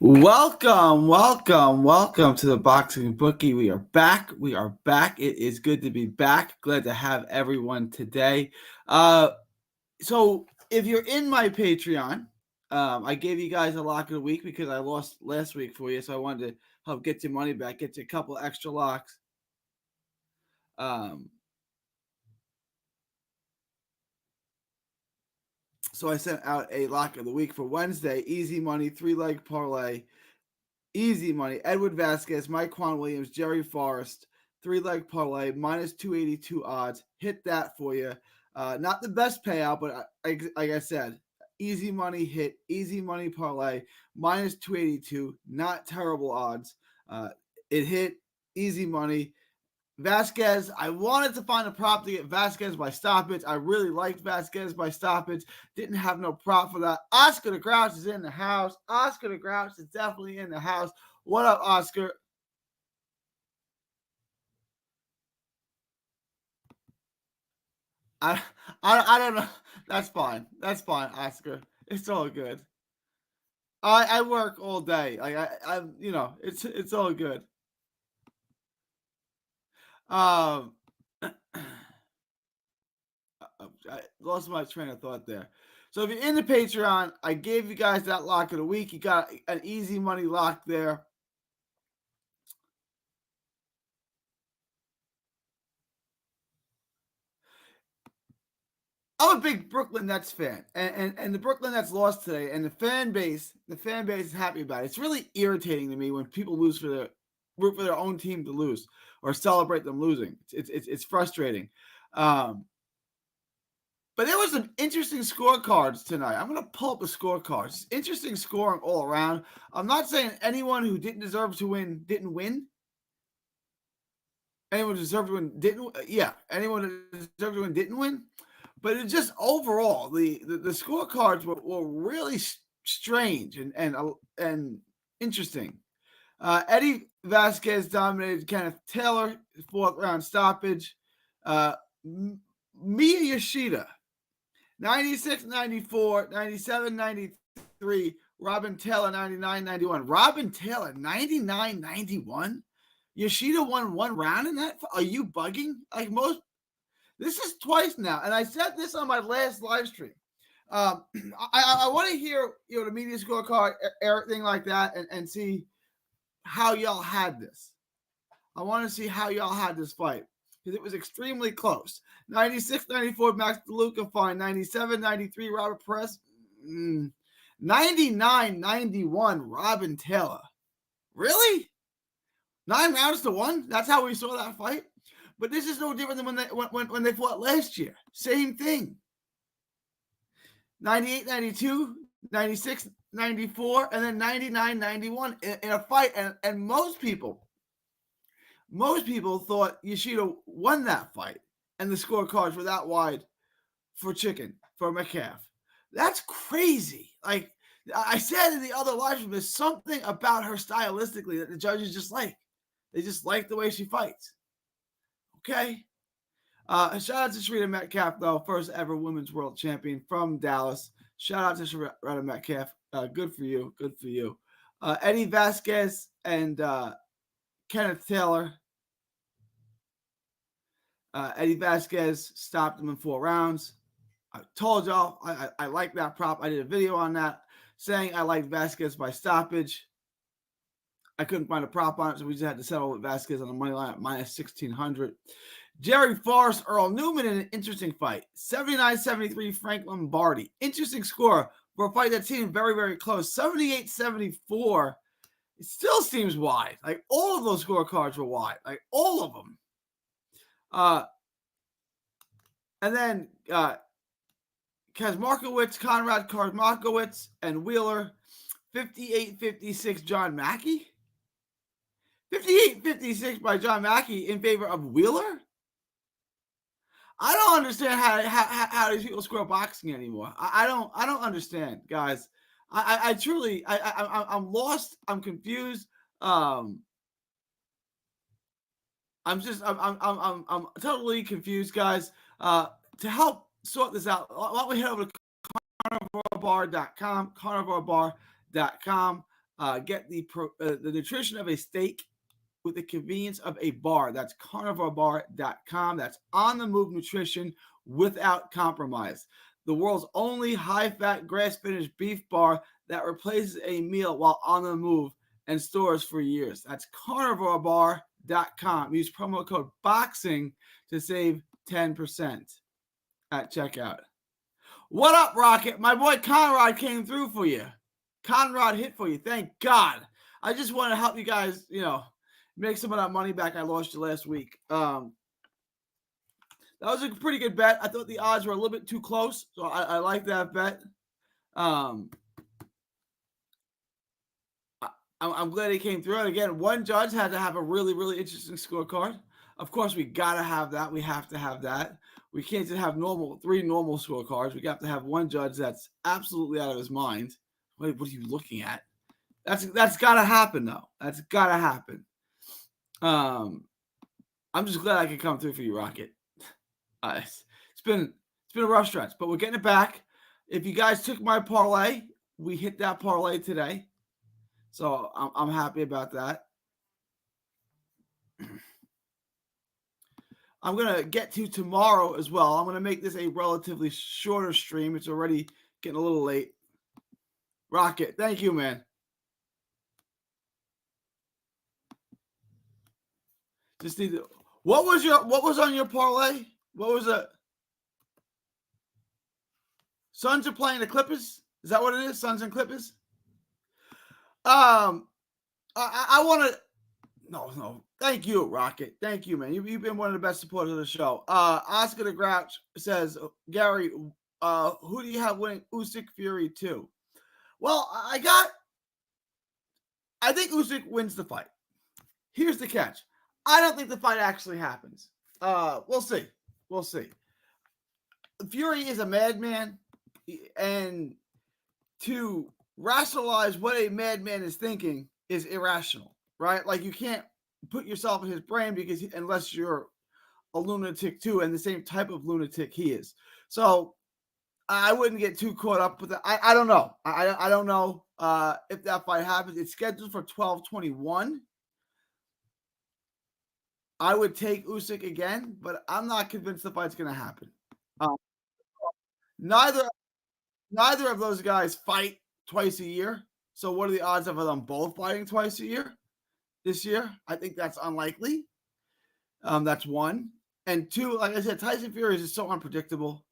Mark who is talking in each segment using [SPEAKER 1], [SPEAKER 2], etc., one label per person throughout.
[SPEAKER 1] Welcome to the Boxing Bookie. We are back. It is good to be back. Glad to have everyone today. So if you're in my Patreon, I gave you guys a lock of the week because I lost last week for you, so I wanted to help get your money back, get you a couple extra locks. So I sent out a lock of the week for Wednesday. Easy money, 3-leg parlay. Easy money. Edward Vasquez, Mike Quan Williams, Jerry Forrest, 3-leg parlay, minus 282 odds. Hit that for you. Not the best payout, but like I said, easy money hit, easy money parlay, minus 282. Not terrible odds. It hit, easy money. Vasquez, I wanted to find a prop to get Vasquez by stoppage. I really liked Vasquez by stoppage. Didn't have no prop for that. Oscar the Grouch is in the house. Oscar the Grouch is definitely in the house. What up, Oscar? I don't know. That's fine. That's fine, Oscar. It's all good. I work all day. Like I it's all good. I lost my train of thought there. So if you're in the Patreon, I gave you guys that lock of the week. You got an easy money lock there. I'm a big Brooklyn Nets fan, and the Brooklyn Nets lost today, and the fan base is happy about it. It's really irritating to me when people root for their own team to lose or celebrate them losing. It's frustrating. But there was some interesting scorecards tonight. I'm going to pull up the scorecards. It's interesting scoring all around. I'm not saying anyone who didn't deserve to win didn't win. Anyone who deserved to win didn't. Yeah, anyone who deserved to win didn't win. But it just overall, the scorecards were really strange and interesting. Eddie Vasquez dominated Kenneth Taylor, 4th round stoppage. Mia Yoshida, 96, 94, 97, 93. Robin Taylor, 99, 91. Robin Taylor, 99, 91. Yoshida won one round in that? Are you bugging? Like most, this is twice now. And I said this on my last live stream. I want to hear, the media scorecard, everything like that, and see how y'all had this. I want to see how y'all had this fight because it was extremely close. 96, 94, Max DeLuca fine. 97, 93, Robert Perez. 99, 91, Robin Taylor. Really? 9 rounds to 1? That's how we saw that fight? But this is no different than when they fought last year. Same thing. 98, 92, 96, 94, and then 99, 91 in a fight. And most people thought Yoshida won that fight. And the scorecards were that wide for Metcalf. That's crazy. Like I said in the other live stream, there's something about her stylistically that the judges just like. They just like the way she fights. Okay. Shout out to Sharita Metcalf, though, first ever women's world champion from Dallas. Shout out to Sharita Metcalf. Good for you. Good for you. Eddie Vasquez and Kenneth Taylor. Eddie Vasquez stopped him in 4 rounds. I told y'all I like that prop. I did a video on that saying I like Vasquez by stoppage. I couldn't find a prop on it, so we just had to settle with Vasquez on the money line at minus 1,600. Jerry Forrest, Earl Newman in an interesting fight. 79-73, Frank Lombardi. Interesting score for a fight that seemed very, very close. 78-74. It still seems wide. Like all of those scorecards were wide. Like all of them. And then Conrad Kazmarkowicz, and Wheeler. 58-56, John Mackey. 58-56 by John Mackey in favor of Wheeler. I don't understand how these people score boxing anymore. I don't understand, guys. I truly I'm lost. I'm confused. I'm totally confused, guys. To help sort this out, why don't we head over to carnivorebar.com, carnivorebar.com. Get the nutrition of a steak with the convenience of a bar. That's carnivorebar.com. That's on the move nutrition without compromise. The world's only high fat grass finished beef bar that replaces a meal while on the move and stores for years. That's carnivorebar.com. Use promo code BOXING to save 10% at checkout. What up, Rocket? My boy Conrad came through for you. Conrad hit for you. Thank God. I just want to help you guys, make some of that money back I lost you last week. That was a pretty good bet. I thought the odds were a little bit too close, so I like that bet. I'm glad he came through. And again, one judge had to have a really, really interesting scorecard. Of course, we got to have that. We have to have that. We can't just have three normal scorecards. We got to have one judge that's absolutely out of his mind. Wait, what are you looking at? That's got to happen, though. That's got to happen. I'm just glad I could come through for you, Rocket. It's been a rough stretch, but we're getting it back. If you guys took my parlay, we hit that parlay today, so I'm happy about that. I'm gonna get to tomorrow as well. I'm gonna make this a relatively shorter stream. It's already getting a little late. Rocket, thank you, man. Just need to. What was on your parlay? What was it? Suns are playing the Clippers. Is that what it is? Suns and Clippers. I want to. No. Thank you, Rocket. Thank you, man. You've been one of the best supporters of the show. Oscar the Grouch says, Gary, who do you have winning Usyk Fury 2? Well, I think Usyk wins the fight. Here's the catch. I don't think the fight actually happens. We'll see. Fury is a madman, and to rationalize what a madman is thinking is irrational, right? Like, you can't put yourself in his brain unless you're a lunatic too, and the same type of lunatic he is. So I wouldn't get too caught up with that. I don't know. I don't know if that fight happens. It's scheduled for 12/21. I would take Usyk again, but I'm not convinced the fight's going to happen. Neither of those guys fight twice a year. So what are the odds of them both fighting twice a year this year? I think that's unlikely. That's one. And two, like I said, Tyson Fury is just so unpredictable.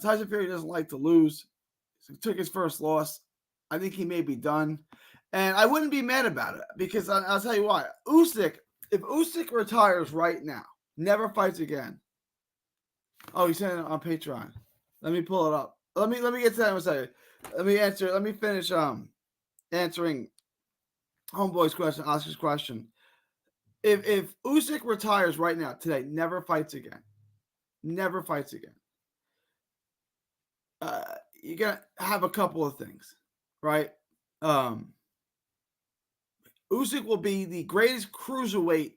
[SPEAKER 1] Tyson Fury doesn't like to lose. So he took his first loss. I think he may be done. And I wouldn't be mad about it because I'll tell you why. If Usyk retires right now, never fights again. Oh, he's saying it on Patreon. Let me pull it up. Let me get to that in a second. Let me finish answering Homeboy's question, Oscar's question. If Usyk retires right now, today, never fights again. Never fights again. You're gonna have a couple of things, right? Usyk will be the greatest cruiserweight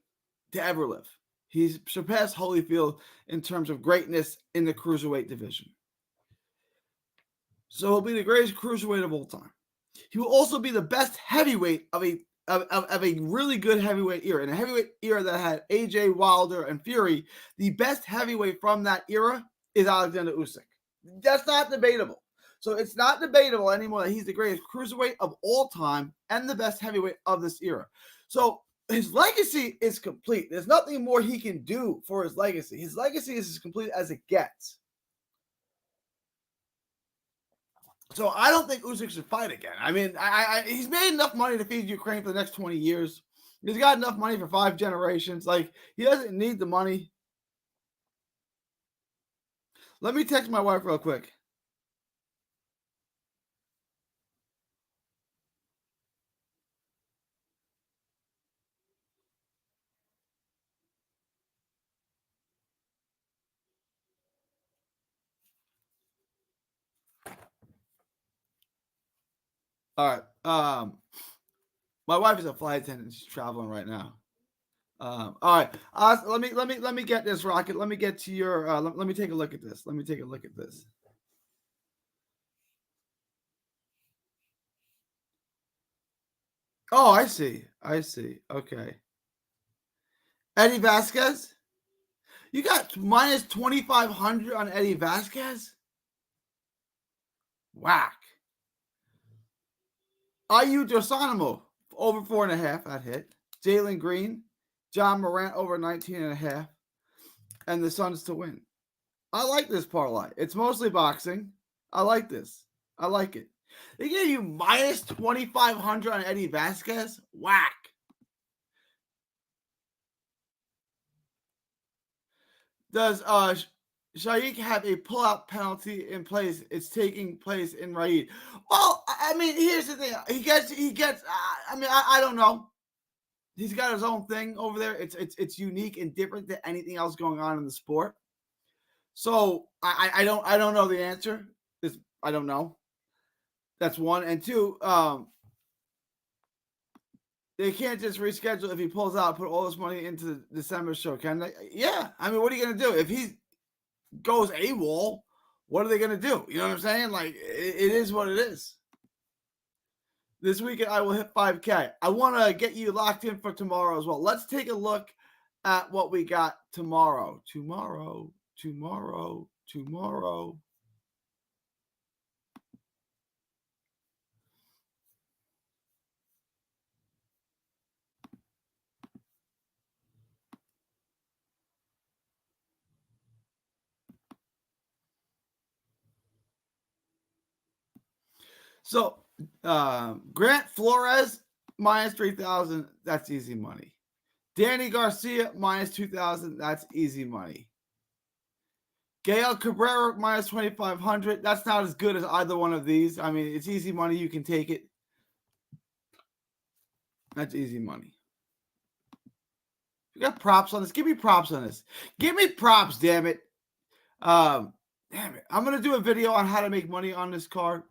[SPEAKER 1] to ever live. He's surpassed Holyfield in terms of greatness in the cruiserweight division. So he'll be the greatest cruiserweight of all time. He will also be the best heavyweight of a really good heavyweight era. In a heavyweight era that had AJ, Wilder, and Fury, the best heavyweight from that era is Alexander Usyk. That's not debatable. So it's not debatable anymore that he's the greatest cruiserweight of all time and the best heavyweight of this era. So his legacy is complete. There's nothing more he can do for his legacy. His legacy is as complete as it gets. So I don't think Usyk should fight again. I mean, he's made enough money to feed Ukraine for the next 20 years. He's got enough money for 5 generations. Like, he doesn't need the money. Let me text my wife real quick. All right. My wife is a flight attendant. She's traveling right now. All right. Let me get this, Rocket. Let me get to your. Let me take a look at this. Oh, I see. I see. Okay. Eddie Vasquez? You got minus 2,500 on Eddie Vasquez? Whack. IU Dosanimo over 4.5. That hit. Jalen Green. John Morant over 19.5. And the Suns to win. I like this parlay. It's mostly boxing. I like this. I like it. They gave you minus 2,500 on Eddie Vasquez? Whack. Does Shaikh have a pullout penalty in place? It's taking place in Raid. Well, I mean, here's the thing. He gets. I mean, I don't know. He's got his own thing over there. It's unique and different than anything else going on in the sport. So I don't know the answer. I don't know. That's one. And two, they can't just reschedule if he pulls out, put all this money into the December show, can they? Yeah. I mean, what are you gonna do if he goes AWOL? What are they gonna do? You know what I'm saying? Like it is what it is. This weekend I will hit 5K. I want to get you locked in for tomorrow as well. Let's take a look at what we got tomorrow. Tomorrow. So Grant Flores minus 3,000. That's easy money. Danny Garcia minus 2,000. That's easy money. Gael Cabrera minus 2,500. That's not as good as either one of these. I mean, it's easy money. You can take it. That's easy money. You got props on this. Give me props on this. Give me props, damn it. Damn it. I'm going to do a video on how to make money on this card.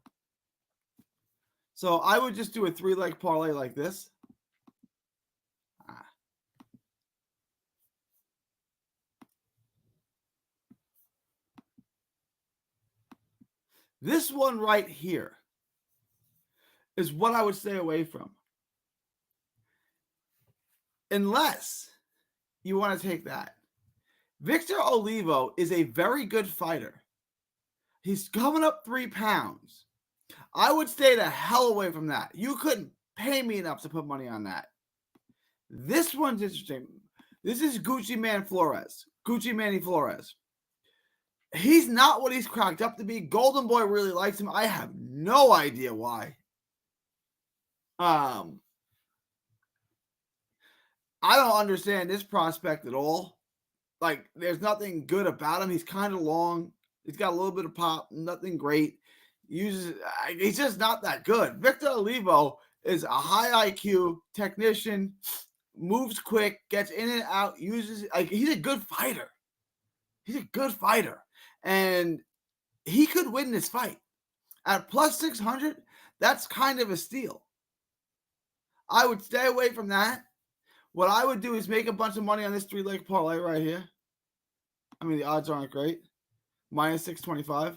[SPEAKER 1] So I would just do a 3-leg parlay like this. This one right here is what I would stay away from. Unless you want to take that. Victor Olivo is a very good fighter. He's coming up 3 pounds. I would stay the hell away from that. You couldn't pay me enough to put money on that. This one's interesting. This is Gucci Manny Flores. He's not what he's cracked up to be. Golden Boy really likes him. I have no idea why. I don't understand this prospect at all. Like, there's nothing good about him. He's kind of long. He's got a little bit of pop. Nothing great. He's just not that good. Victor Olivo is a high IQ technician, moves quick, gets in and out, he's a good fighter. He's a good fighter. And he could win this fight. At plus 600, that's kind of a steal. I would stay away from that. What I would do is make a bunch of money on this 3-leg parlay right here. I mean, the odds aren't great. Minus 625.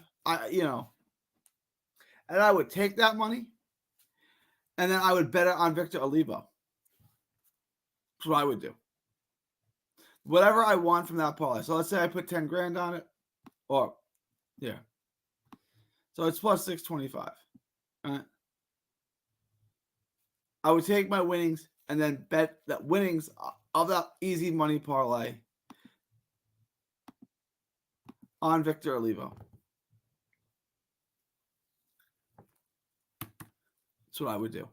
[SPEAKER 1] And I would take that money, and then I would bet it on Victor Olivo. That's what I would do. Whatever I want from that parlay. So let's say I put 10 grand on it. So it's plus 625. All right. I would take my winnings and then bet that winnings of that easy money parlay on Victor Olivo. That's what I would do.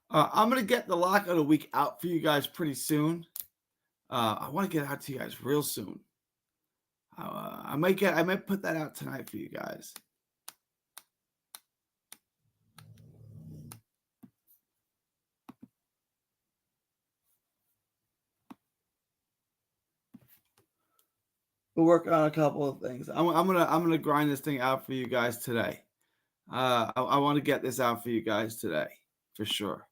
[SPEAKER 1] I'm going to get the lock of the week out for you guys pretty soon. I want to get it out to you guys real soon. I might put that out tonight for you guys. we're working on a couple of things. I'm gonna grind this thing out for you guys today. I want to get this out for you guys today for sure.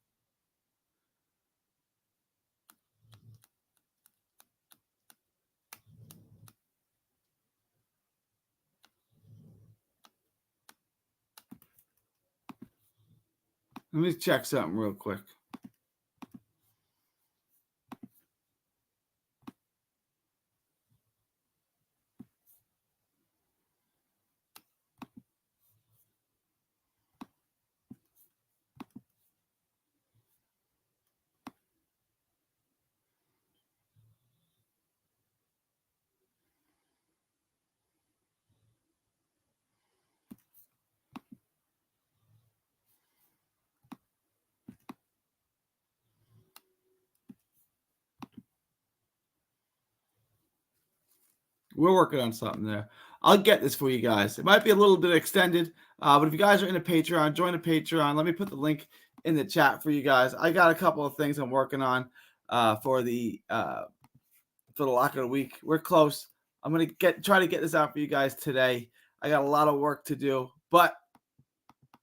[SPEAKER 1] Let me check something real quick. We're working on something there. I'll get this for you guys. It might be a little bit extended, but if you guys are in a Patreon, join the Patreon. Let me put the link in the chat for you guys. I got a couple of things I'm working on for the lock of the week. We're close. I'm gonna try to get this out for you guys today. I got a lot of work to do, but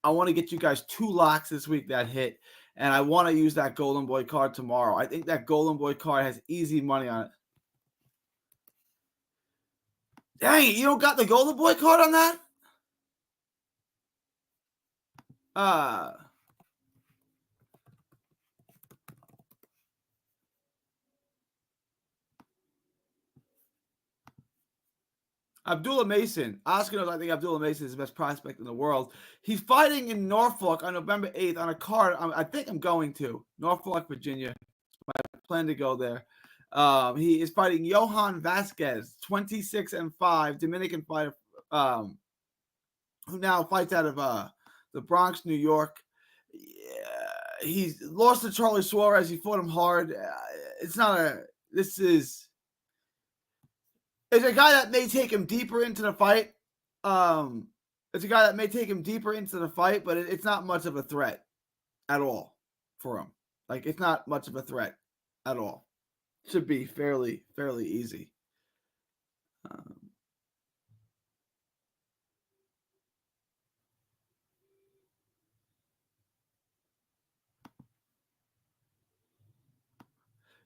[SPEAKER 1] I want to get you guys 2 locks this week that hit, and I want to use that Golden Boy card tomorrow. I think that Golden Boy card has easy money on it. Dang it, you don't got the Golden Boy card on that? Abdullah Mason. Oscar knows I think Abdullah Mason is the best prospect in the world. He's fighting in Norfolk on November 8th on a card. I think I'm going to Norfolk, Virginia. I plan to go there. He is fighting Johan Vasquez, 26-5, Dominican fighter, who now fights out of the Bronx, New York. Yeah, he's lost to Charlie Suarez. He fought him hard. It's a guy that may take him deeper into the fight. It's a guy that may take him deeper into the fight, but it's not much of a threat at all for him. Like, it's not much of a threat at all. Should be fairly easy.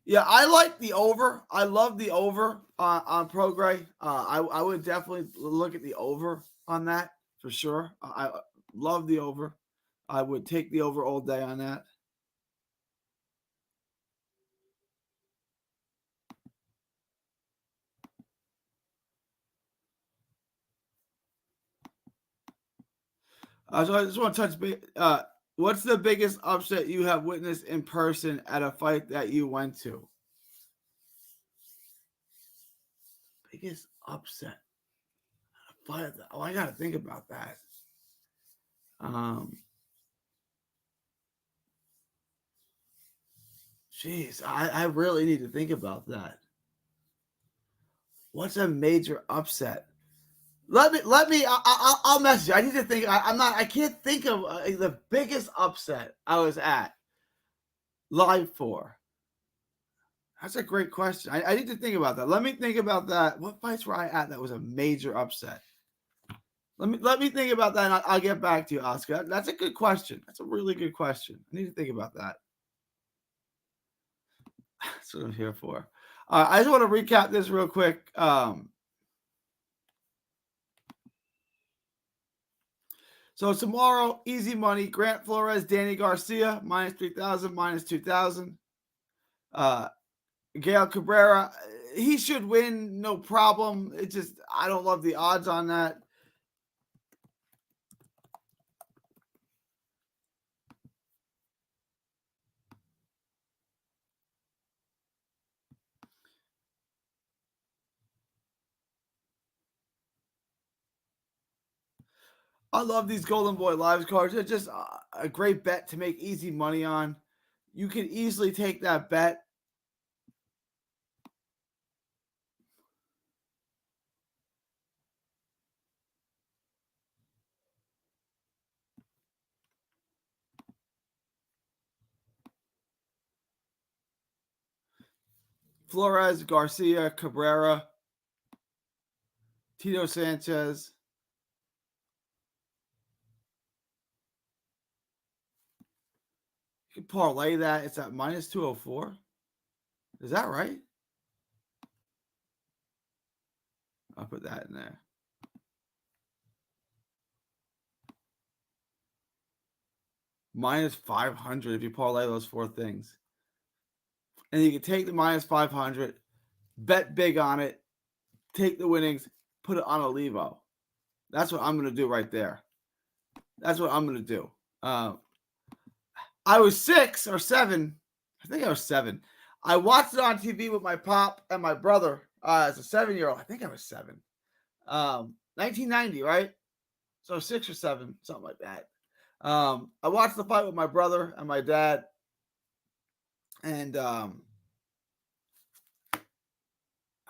[SPEAKER 1] Yeah, I like the over. I love the over on Prograis. I would definitely look at the over on that for sure. I love the over. I would take the over all day on that. So I just want to touch base. What's the biggest upset you have witnessed in person at a fight that you went to? Biggest upset. Fight. Oh, I gotta think about that. Jeez, I really need to think about that. What's a major upset? Let me. I'll message you. I need to think. I can't think of the biggest upset I was at live for. That's a great question. I need to think about that. Let me think about that. What fights were I at that was a major upset? Let me think about that, and I'll get back to you, Oscar. That's a good question. That's a really good question. I need to think about that. That's what I'm here for. I just want to recap this real quick. So tomorrow, easy money. Grant Flores, Danny Garcia, minus 3,000, minus 2,000. Gael Cabrera, he should win, no problem. It just, I don't love the odds on that. I love these Golden Boy Lives cards. They're just a great bet to make easy money on. You can easily take that bet. Flores, Garcia, Cabrera. Tito Sanchez. You can parlay that. It's at minus 204. Is that right? I'll put that in there. Minus 500 if you parlay those four things. And you can take the minus 500, bet big on it, take the winnings, put it on a Levo. That's what I'm going to do right there. That's what I'm going to do. I was 6 or 7. I think I was 7. I watched it on TV with my pop and my brother as a 7-year-old. I think I was 7. 1990, right? So 6 or 7, something like that. I watched the fight with my brother and my dad. And I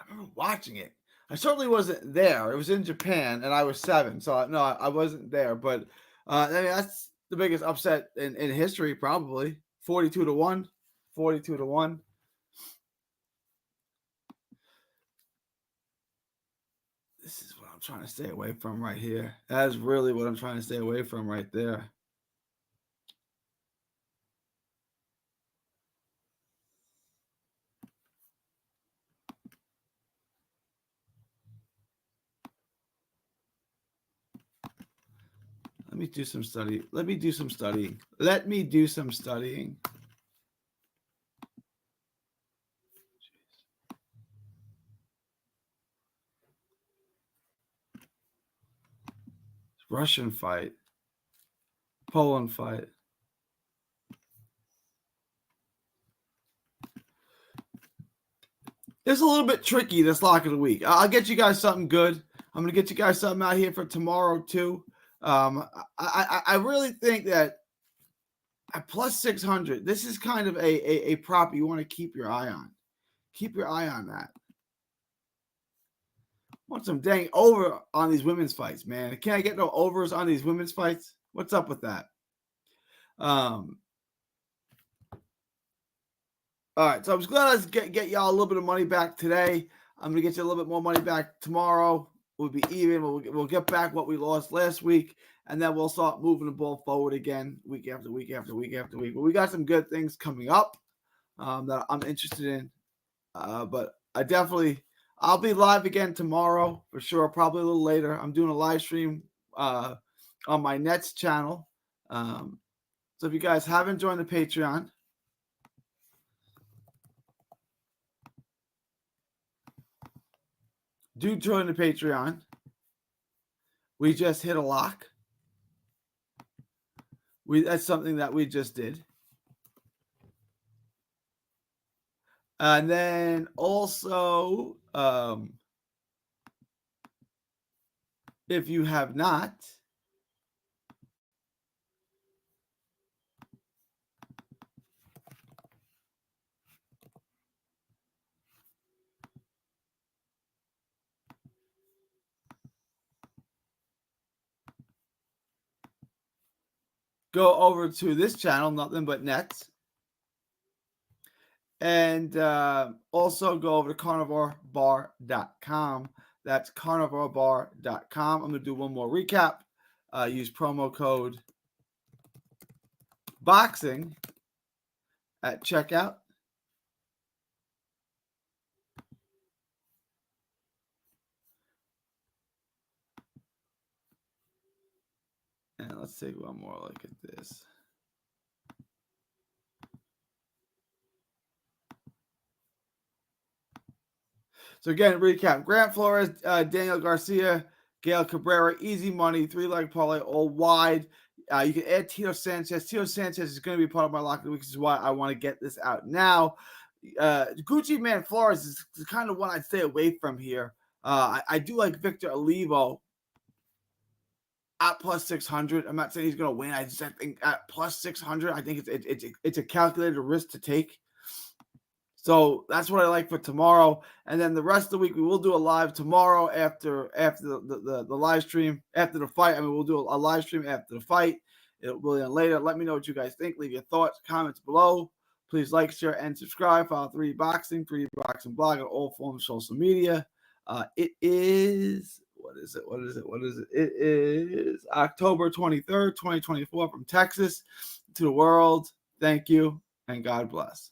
[SPEAKER 1] remember watching it. I certainly wasn't there. It was in Japan, and I was 7. So, no, I wasn't there. But I mean, that's the biggest upset in history, probably. 42-1. 42-1. This is what I'm trying to stay away from right here. That's really what I'm trying to stay away from right there. Let me do some study. Let me do some studying. Let me do some studying. Russian fight. Poland fight. It's a little bit tricky, this lock of the week. I'll get you guys something good. I'm going to get you guys something out here for tomorrow, too. I really think that at plus 600, this is kind of a prop you want to keep your eye on. Keep your eye on that. I want some dang over on these women's fights, man. Can I get no overs on these women's fights? What's up with that? All right, so I was glad I get y'all a little bit of money back today. I'm going to get you a little bit more money back tomorrow. We'll be even. We'll get back what we lost last week, and then we'll start moving the ball forward again week after week after week after week. But we got some good things coming up that I'm interested in. But I'll be live again tomorrow for sure, probably a little later. I'm doing a live stream on my Nets channel. So if you guys haven't joined the Patreon, do join the Patreon. We just hit a lock. That's something that we just did. And then also, if you have not, go over to this channel, Nothing But Nets. And also go over to carnivorebar.com. That's carnivorebar.com. I'm going to do one more recap. Use promo code BOXING at checkout. And let's take one more look at this. So again, recap: Grant Flores, Daniel Garcia, Gael Cabrera, easy money, 3-leg parlay, all wide. You can add Tito Sanchez. Tito Sanchez is going to be part of my lock of the week, which is why I want to get this out now. Gucci Man Flores is kind of one I'd stay away from here. I do like Victor Olivo at plus 600. I'm not saying he's going to win. I think at plus 600, I think it's a calculated risk to take. So that's what I like for tomorrow. And then the rest of the week, we will do a live tomorrow after the live stream, after the fight. I mean, we'll do a live stream after the fight. It will be on later. Let me know what you guys think. Leave your thoughts, comments below. Please like, share, and subscribe. Follow 3D Boxing blog on all forms of social media. It is It is October 23rd, 2024 from Texas to the world. Thank you and God bless.